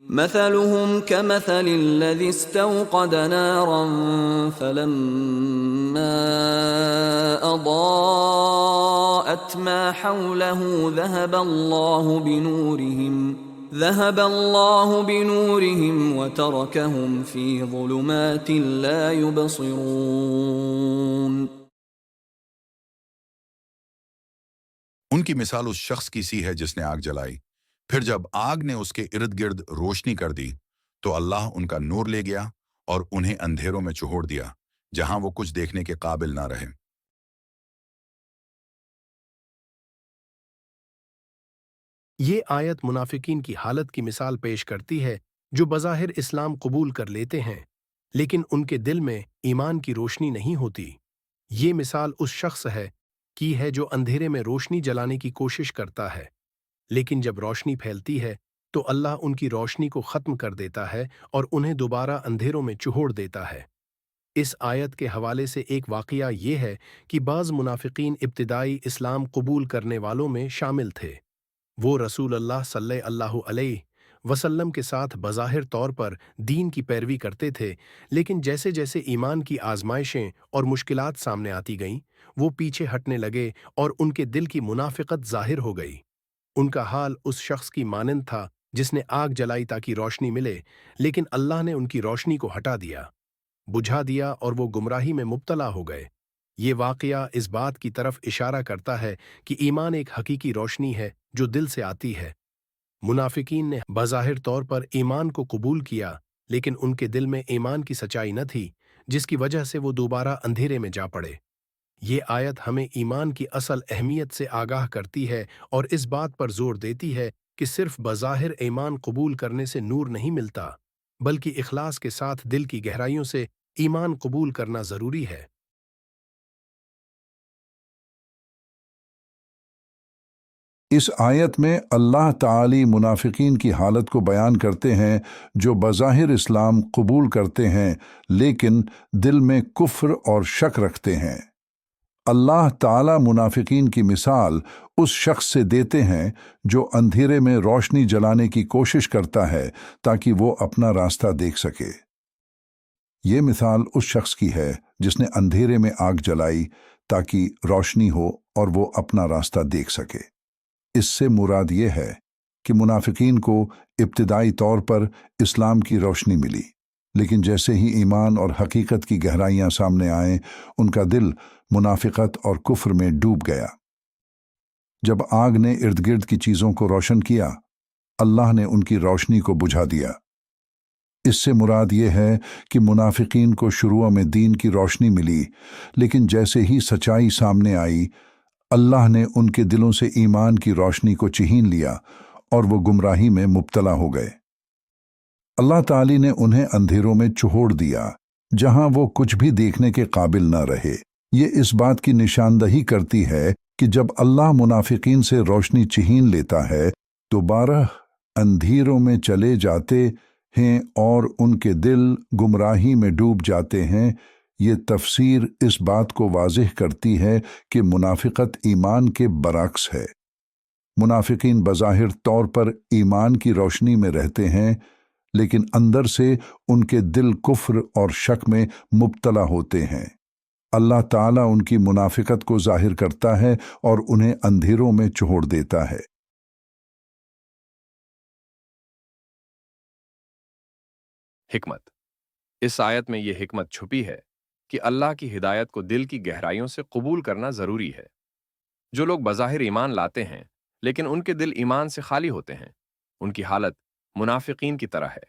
مثلهم كمثل الذي استوقد نارا فلما أضاءت ما حوله ذهب الله بنورهم وتركهم في ظلمات لا يبصرون. ان کی مثال اس شخص کی سی ہے جس نے آگ جلائی، پھر جب آگ نے اس کے ارد گرد روشنی کر دی تو اللہ ان کا نور لے گیا اور انہیں اندھیروں میں چہوڑ دیا جہاں وہ کچھ دیکھنے کے قابل نہ رہے۔ یہ آیت منافقین کی حالت کی مثال پیش کرتی ہے جو بظاہر اسلام قبول کر لیتے ہیں لیکن ان کے دل میں ایمان کی روشنی نہیں ہوتی۔ یہ مثال اس شخص کی ہے جو اندھیرے میں روشنی جلانے کی کوشش کرتا ہے، لیکن جب روشنی پھیلتی ہے تو اللہ ان کی روشنی کو ختم کر دیتا ہے اور انہیں دوبارہ اندھیروں میں چہوڑ دیتا ہے۔ اس آیت کے حوالے سے ایک واقعہ یہ ہے کہ بعض منافقین ابتدائی اسلام قبول کرنے والوں میں شامل تھے۔ وہ رسول اللہ صلی اللہ علیہ وسلم کے ساتھ بظاہر طور پر دین کی پیروی کرتے تھے، لیکن جیسے جیسے ایمان کی آزمائشیں اور مشکلات سامنے آتی گئیں، وہ پیچھے ہٹنے لگے اور ان کے دل کی منافقت ظاہر ہو گئی۔ ان کا حال اس شخص کی مانند تھا جس نے آگ جلائی تاکہ روشنی ملے، لیکن اللہ نے ان کی روشنی کو ہٹا دیا، بجھا دیا اور وہ گمراہی میں مبتلا ہو گئے۔ یہ واقعہ اس بات کی طرف اشارہ کرتا ہے کہ ایمان ایک حقیقی روشنی ہے جو دل سے آتی ہے۔ منافقین نے بظاہر طور پر ایمان کو قبول کیا، لیکن ان کے دل میں ایمان کی سچائی نہ تھی، جس کی وجہ سے وہ دوبارہ اندھیرے میں جا پڑے۔ یہ آیت ہمیں ایمان کی اصل اہمیت سے آگاہ کرتی ہے اور اس بات پر زور دیتی ہے کہ صرف بظاہر ایمان قبول کرنے سے نور نہیں ملتا، بلکہ اخلاص کے ساتھ دل کی گہرائیوں سے ایمان قبول کرنا ضروری ہے۔ اس آیت میں اللہ تعالی منافقین کی حالت کو بیان کرتے ہیں جو بظاہر اسلام قبول کرتے ہیں لیکن دل میں کفر اور شک رکھتے ہیں۔ اللہ تعالی منافقین کی مثال اس شخص سے دیتے ہیں جو اندھیرے میں روشنی جلانے کی کوشش کرتا ہے تاکہ وہ اپنا راستہ دیکھ سکے۔ یہ مثال اس شخص کی ہے جس نے اندھیرے میں آگ جلائی تاکہ روشنی ہو اور وہ اپنا راستہ دیکھ سکے۔ اس سے مراد یہ ہے کہ منافقین کو ابتدائی طور پر اسلام کی روشنی ملی، لیکن جیسے ہی ایمان اور حقیقت کی گہرائیاں سامنے آئیں، ان کا دل منافقت اور کفر میں ڈوب گیا۔ جب آگ نے ارد گرد کی چیزوں کو روشن کیا، اللہ نے ان کی روشنی کو بجھا دیا۔ اس سے مراد یہ ہے کہ منافقین کو شروع میں دین کی روشنی ملی، لیکن جیسے ہی سچائی سامنے آئی، اللہ نے ان کے دلوں سے ایمان کی روشنی کو چھین لیا اور وہ گمراہی میں مبتلا ہو گئے۔ اللہ تعالی نے انہیں اندھیروں میں چہوڑ دیا جہاں وہ کچھ بھی دیکھنے کے قابل نہ رہے۔ یہ اس بات کی نشاندہی کرتی ہے کہ جب اللہ منافقین سے روشنی چھین لیتا ہے دوبارہ اندھیروں میں چلے جاتے ہیں اور ان کے دل گمراہی میں ڈوب جاتے ہیں۔ یہ تفسیر اس بات کو واضح کرتی ہے کہ منافقت ایمان کے برعکس ہے۔ منافقین بظاہر طور پر ایمان کی روشنی میں رہتے ہیں، لیکن اندر سے ان کے دل کفر اور شک میں مبتلا ہوتے ہیں۔ اللہ تعالیٰ ان کی منافقت کو ظاہر کرتا ہے اور انہیں اندھیروں میں چہوڑ دیتا ہے۔ حکمت۔ اس آیت میں یہ حکمت چھپی ہے کہ اللہ کی ہدایت کو دل کی گہرائیوں سے قبول کرنا ضروری ہے۔ جو لوگ بظاہر ایمان لاتے ہیں لیکن ان کے دل ایمان سے خالی ہوتے ہیں، ان کی حالت منافقین کی طرح ہے۔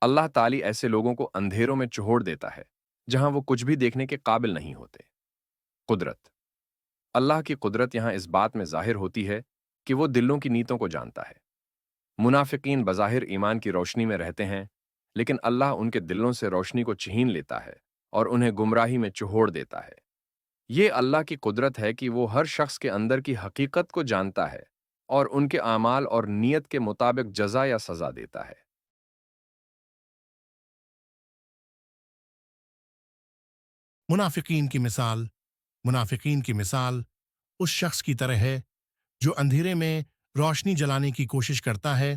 اللہ تعالی ایسے لوگوں کو اندھیروں میں چہوڑ دیتا ہے جہاں وہ کچھ بھی دیکھنے کے قابل نہیں ہوتے۔ قدرت۔ اللہ کی قدرت یہاں اس بات میں ظاہر ہوتی ہے کہ وہ دلوں کی نیتوں کو جانتا ہے۔ منافقین بظاہر ایمان کی روشنی میں رہتے ہیں، لیکن اللہ ان کے دلوں سے روشنی کو چھین لیتا ہے اور انہیں گمراہی میں چہوڑ دیتا ہے۔ یہ اللہ کی قدرت ہے کہ وہ ہر شخص کے اندر کی حقیقت کو جانتا ہے اور ان کے اعمال اور نیت کے مطابق جزا یا سزا دیتا ہے۔ منافقین کی مثال اس شخص کی طرح ہے جو اندھیرے میں روشنی جلانے کی کوشش کرتا ہے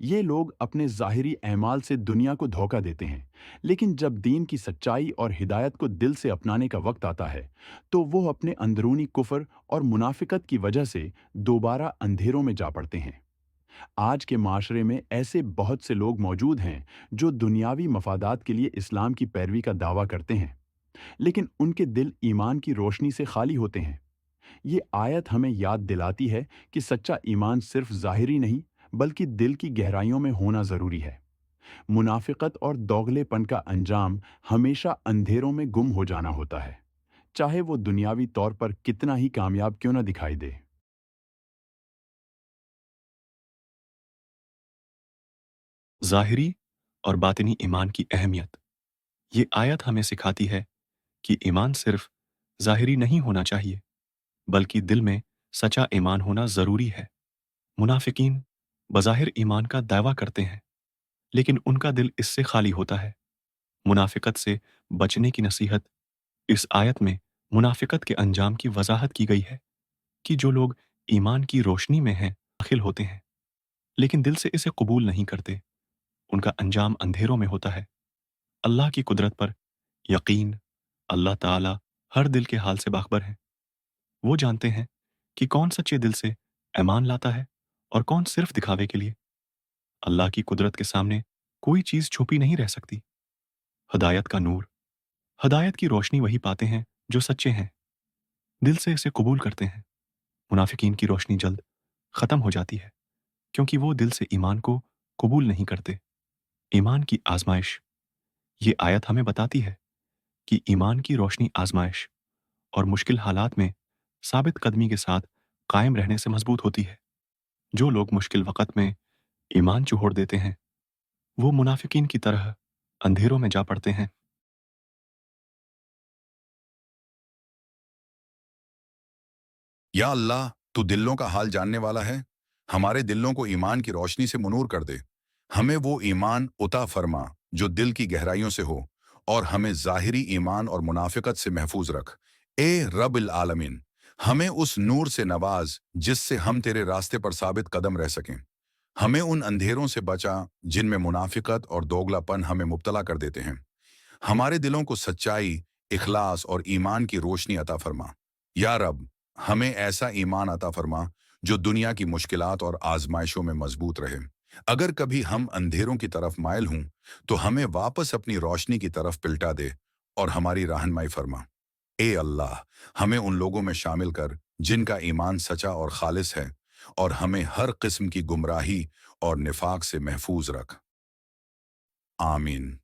یہ لوگ اپنے ظاہری اعمال سے دنیا کو دھوکہ دیتے ہیں، لیکن جب دین کی سچائی اور ہدایت کو دل سے اپنانے کا وقت آتا ہے تو وہ اپنے اندرونی کفر اور منافقت کی وجہ سے دوبارہ اندھیروں میں جا پڑتے ہیں۔ آج کے معاشرے میں ایسے بہت سے لوگ موجود ہیں جو دنیاوی مفادات کے لیے اسلام کی پیروی کا دعویٰ کرتے ہیں، لیکن ان کے دل ایمان کی روشنی سے خالی ہوتے ہیں۔ یہ آیت ہمیں یاد دلاتی ہے کہ سچا ایمان صرف ظاہری نہیں بلکہ دل کی گہرائیوں میں ہونا ضروری ہے۔ منافقت اور دوغلے پن کا انجام ہمیشہ اندھیروں میں گم ہو جانا ہوتا ہے، چاہے وہ دنیاوی طور پر کتنا ہی کامیاب کیوں نہ دکھائی دے۔ ظاہری اور باطنی ایمان کی اہمیت۔ یہ آیت ہمیں سکھاتی ہے کہ ایمان صرف ظاہری نہیں ہونا چاہیے بلکہ دل میں سچا ایمان ہونا ضروری ہے۔ منافقین بظاہر ایمان کا دعویٰ کرتے ہیں لیکن ان کا دل اس سے خالی ہوتا ہے۔ منافقت سے بچنے کی نصیحت۔ اس آیت میں منافقت کے انجام کی وضاحت کی گئی ہے کہ جو لوگ ایمان کی روشنی میں ہیں داخل ہوتے ہیں لیکن دل سے اسے قبول نہیں کرتے، ان کا انجام اندھیروں میں ہوتا ہے۔ اللہ کی قدرت پر یقین۔ اللہ تعالیٰ ہر دل کے حال سے باخبر ہیں۔ وہ جانتے ہیں کہ کون سچے دل سے ایمان لاتا ہے اور کون صرف دکھاوے کے لیے۔ اللہ کی قدرت کے سامنے کوئی چیز چھپی نہیں رہ سکتی۔ ہدایت کا نور۔ ہدایت کی روشنی وہی پاتے ہیں جو سچے ہیں، دل سے اسے قبول کرتے ہیں۔ منافقین کی روشنی جلد ختم ہو جاتی ہے کیونکہ وہ دل سے ایمان کو قبول نہیں کرتے۔ ایمان کی آزمائش۔ یہ آیت ہمیں بتاتی ہے کہ ایمان کی روشنی آزمائش اور مشکل حالات میں ثابت قدمی کے ساتھ قائم رہنے سے مضبوط ہوتی ہے۔ جو لوگ مشکل وقت میں ایمان چھوڑ دیتے ہیں وہ منافقین کی طرح اندھیروں میں جا پڑتے ہیں۔ یا اللہ، تو دلوں کا حال جاننے والا ہے، ہمارے دلوں کو ایمان کی روشنی سے منور کر دے۔ ہمیں وہ ایمان عطا فرما جو دل کی گہرائیوں سے ہو، اور ہمیں ظاہری ایمان اور منافقت سے محفوظ رکھ۔ اے رب العالمین، ہمیں اس نور سے نواز جس سے ہم تیرے راستے پر ثابت قدم رہ سکیں۔ ہمیں ان اندھیروں سے بچا جن میں منافقت اور دوگلا پن ہمیں مبتلا کر دیتے ہیں۔ ہمارے دلوں کو سچائی، اخلاص اور ایمان کی روشنی عطا فرما۔ یا رب، ہمیں ایسا ایمان عطا فرما جو دنیا کی مشکلات اور آزمائشوں میں مضبوط رہے۔ اگر کبھی ہم اندھیروں کی طرف مائل ہوں تو ہمیں واپس اپنی روشنی کی طرف پلٹا دے اور ہماری رہنمائی فرما۔ اے اللہ، ہمیں ان لوگوں میں شامل کر جن کا ایمان سچا اور خالص ہے، اور ہمیں ہر قسم کی گمراہی اور نفاق سے محفوظ رکھ۔ آمین۔